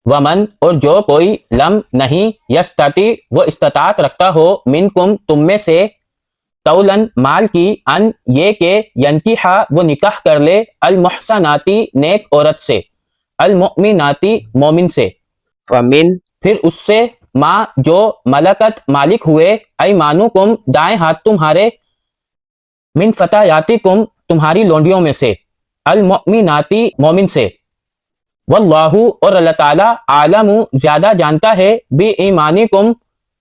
ومن اور جو کوئی لم نہیں یستطیع وہ استطاعت رکھتا ہو منکم تم میں سے طولن مال کی ان یہ کہ ینکحا وہ نکاح کر لے المحصناتی نیک عورت سے المؤمناتی مومن سے فمن پھر اس سے ما جو ملکت مالک ہوئے ایمانکم دائیں ہاتھ تمہارے من فتیاتکم تمہاری لونڈیوں میں سے المؤمناتی مومن سے واللہ اور اللہ تعالیٰ عالم زیادہ جانتا ہے بی ایمانکم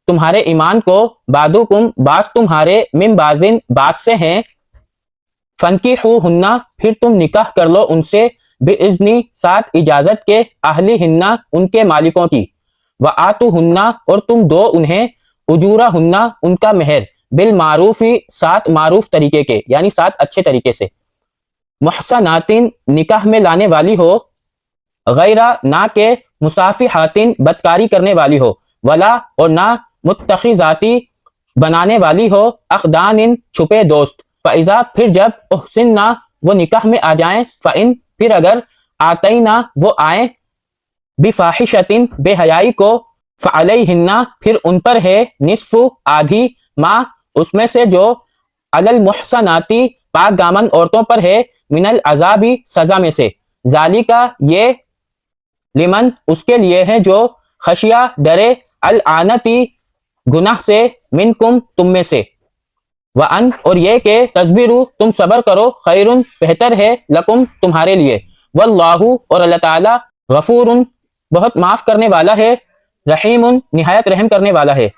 تمہارے ایمان کو بعضکم بعض تمہارے من بعضن بعض سے ہیں فانکحوہن پھر تم نکاح کر لو ان سے باذنی ساتھ اجازت کے اہلہن ان کے مالکوں کی وآتوہن اور تم دو انہیں اجورہن ان کا مہر بالمعروفی ساتھ معروف طریقے کے یعنی ساتھ اچھے طریقے سے محصناتن نکاح میں لانے والی ہو غیرہ نہ کہ مصافحاتن بدکاری کرنے والی ہو ولا اور نہ متخذاتی بنانے والی ہو اخدان چھپے دوست فاذا پھر جب احسننا وہ نکاح میں آ جائیں فان پھر اگر آتینا وہ آئیں بفاحشتن بے حیائی کو فعلیہن پھر ان پر ہے نصف آدھی ما اس میں سے جو علی المحصناتی پاک دامن عورتوں پر ہے من العذابی سزا میں سے ذالکا یہ لمن اس کے لیے ہے جو خشیہ ڈرے العنتی گناہ سے منکم تم میں سے وان اور یہ کہ تصبروا تم صبر کرو خیر بہتر ہے لکم تمہارے لیے واللہ اور اللہ تعالی غفور بہت معاف کرنے والا ہے رحیم نہایت رحم کرنے والا ہے